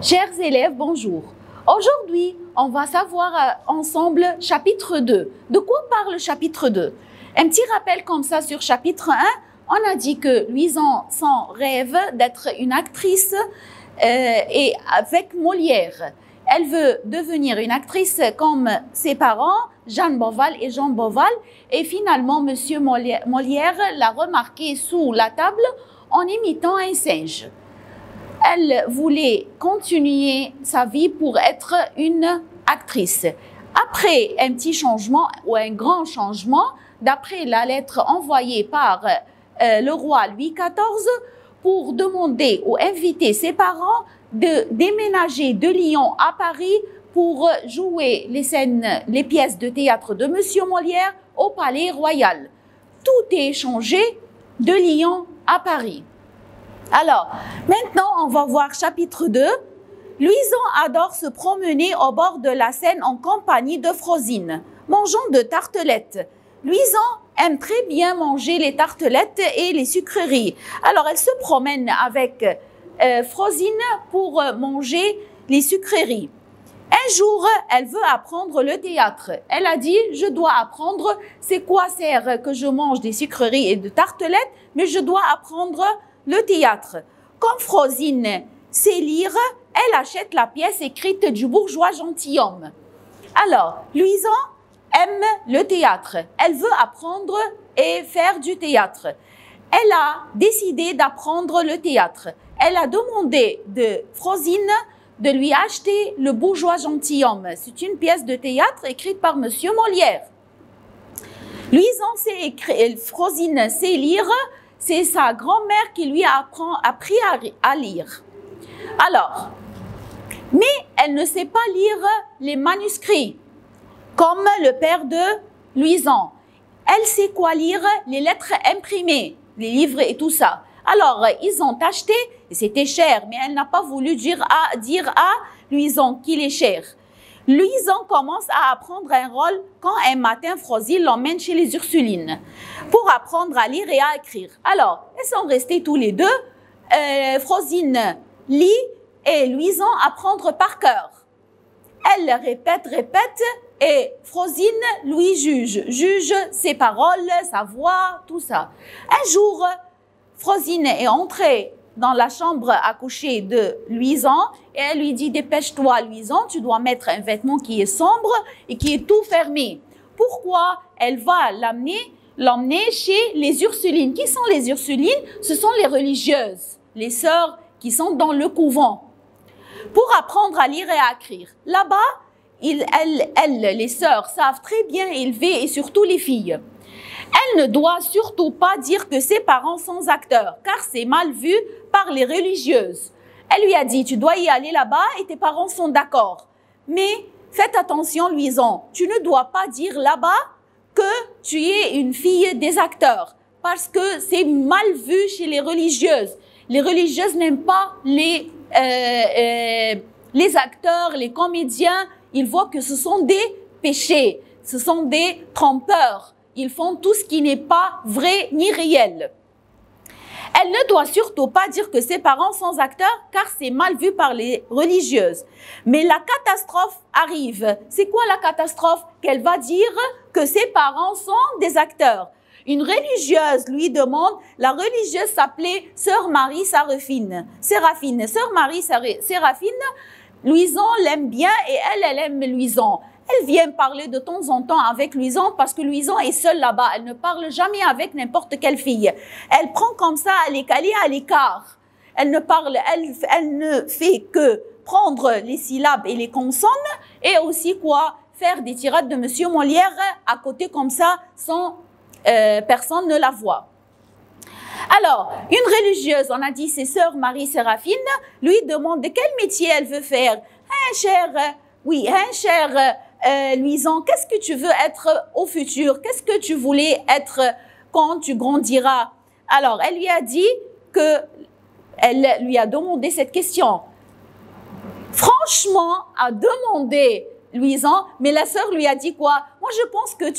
Chers élèves, bonjour. Aujourd'hui, on va savoir ensemble chapitre 2. De quoi parle le chapitre 2? Un petit rappel comme ça sur chapitre 1. On a dit que Louison, son rêve d'être une actrice et avec Molière. Elle veut devenir une actrice comme ses parents, Jeanne Beauval et Jean Beauval. Et finalement, Monsieur Molière l'a remarqué sous la table en imitant un singe. Elle voulait continuer sa vie pour être une actrice. Après un petit changement ou un grand changement, d'après la lettre envoyée par le roi Louis XIV pour demander ou inviter ses parents de déménager de Lyon à Paris pour jouer les pièces de théâtre de Monsieur Molière au Palais Royal. Tout est changé de Lyon à Paris. Alors, maintenant, on va voir chapitre 2. Louison adore se promener au bord de la Seine en compagnie de Frosine, mangeant de tartelettes. Louison aime très bien manger les tartelettes et les sucreries. Alors, elle se promène avec Frosine pour manger les sucreries. Un jour, elle veut apprendre le théâtre. Elle a dit, je dois apprendre, c'est quoi sert que je mange des sucreries et des tartelettes, mais je dois apprendre le théâtre. Comme Frosine sait lire, elle achète la pièce écrite du bourgeois gentilhomme. Alors, Louison aime le théâtre. Elle veut apprendre et faire du théâtre. Elle a décidé d'apprendre le théâtre. Elle a demandé de Frosine de lui acheter le bourgeois gentilhomme. C'est une pièce de théâtre écrite par Monsieur Molière. Louison sait écrire, Frosine sait lire. C'est sa grand-mère qui lui a appris à lire. Alors, mais elle ne sait pas lire les manuscrits, comme le père de Louison. Elle sait quoi lire les lettres imprimées, les livres et tout ça. Alors, ils ont acheté, et c'était cher, mais elle n'a pas voulu dire à Louison qu'il est cher. Louison commence à apprendre un rôle quand un matin, Frosine l'emmène chez les Ursulines pour apprendre à lire et à écrire. Alors, elles sont restées tous les deux. Frosine lit et Louison apprendre par cœur. Elle répète et Frosine lui juge ses paroles, sa voix, tout ça. Un jour, Frosine est entrée dans la chambre à coucher de Louison et elle lui dit « Dépêche-toi, Louison, tu dois mettre un vêtement qui est sombre et qui est tout fermé. » Pourquoi? Elle va l'emmener chez les Ursulines. Qui sont les Ursulines? Ce sont les religieuses, les sœurs qui sont dans le couvent, pour apprendre à lire et à écrire. Là-bas, les sœurs savent très bien élever et surtout les filles. Elle ne doit surtout pas dire que ses parents sont acteurs, car c'est mal vu par les religieuses. Elle lui a dit, tu dois y aller là-bas et tes parents sont d'accord. Mais faites attention, Louison, tu ne dois pas dire là-bas que tu es une fille des acteurs, parce que c'est mal vu chez les religieuses. Les religieuses n'aiment pas les acteurs, les comédiens. Ils voient que ce sont des péchés, ce sont des trompeurs. Ils font tout ce qui n'est pas vrai ni réel. Elle ne doit surtout pas dire que ses parents sont acteurs, car c'est mal vu par les religieuses. Mais la catastrophe arrive. C'est quoi la catastrophe? Qu'elle va dire que ses parents sont des acteurs. Une religieuse lui demande, la religieuse s'appelait Sœur Marie Séraphine. Sœur Marie Séraphine, Louison l'aime bien et elle aime Louison. Elle vient parler de temps en temps avec Louison parce que Louison est seule là-bas. Elle ne parle jamais avec n'importe quelle fille. Elle prend comme ça, elle est calée à l'écart. Elle ne fait que prendre les syllabes et les consonnes et aussi faire des tirades de Monsieur Molière à côté comme ça sans personne ne la voit. Alors, une religieuse, on a dit c'est Sœur Marie Séraphine, lui demande de quel métier elle veut faire. Cher Louison, qu'est-ce que tu veux être au futur? Qu'est-ce que tu voulais être quand tu grandiras? Alors, elle lui a dit elle lui a demandé cette question. Franchement, a demandé Louison, mais la sœur lui a dit quoi? Moi, je pense que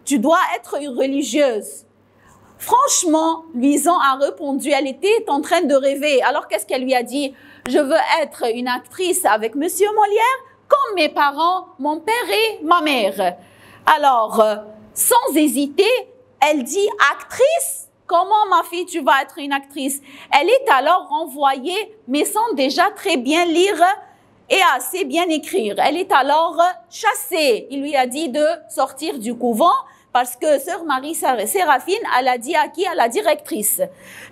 tu dois être une religieuse. Franchement, Louison a répondu, elle était en train de rêver. Alors, qu'est-ce qu'elle lui a dit? Je veux être une actrice avec Monsieur Molière, comme mes parents, mon père et ma mère. Alors, sans hésiter, elle dit actrice. Comment, ma fille, tu vas être une actrice? Elle est alors renvoyée, mais sans déjà très bien lire et assez bien écrire. Elle est alors chassée. Il lui a dit de sortir du couvent parce que sœur Marie Séraphine, elle a dit à qui? À la directrice.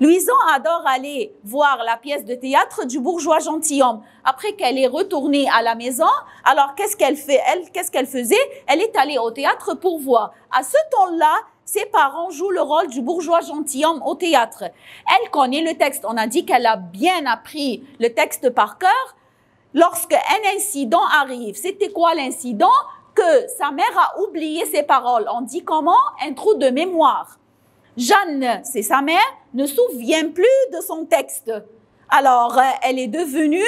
Louison adore aller voir la pièce de théâtre du bourgeois gentilhomme. Après qu'elle est retournée à la maison, alors qu'est-ce qu'elle fait? Qu'est-ce qu'elle faisait? Elle est allée au théâtre pour voir. À ce temps-là, ses parents jouent le rôle du bourgeois gentilhomme au théâtre. Elle connaît le texte. On a dit qu'elle a bien appris le texte par cœur. Lorsqu'un incident arrive, c'était quoi l'incident? Que sa mère a oublié ses paroles. On dit comment? Un trou de mémoire. Jeanne, c'est sa mère, ne se souvient plus de son texte. Alors, elle est devenue,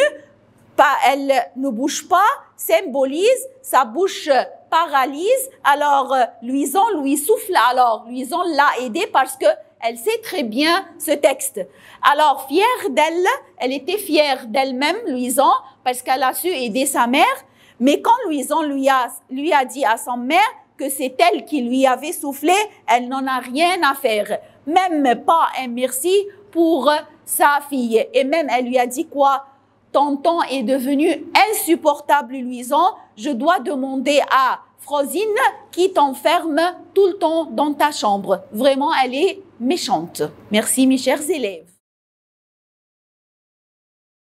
elle ne bouge pas, symbolise, sa bouche paralyse. Alors, Louison lui souffle. Alors, Louison l'a aidée parce que elle sait très bien ce texte. Alors, fière d'elle, elle était fière d'elle-même, Louison, parce qu'elle a su aider sa mère. Mais quand Louison lui a dit à sa mère que c'est elle qui lui avait soufflé, elle n'en a rien à faire. Même pas un merci pour sa fille. Et même, elle lui a dit quoi? Tonton est devenu insupportable, Louison. Je dois demander à Frosine qui t'enferme tout le temps dans ta chambre. Vraiment, elle est méchante. Merci, mes chers élèves.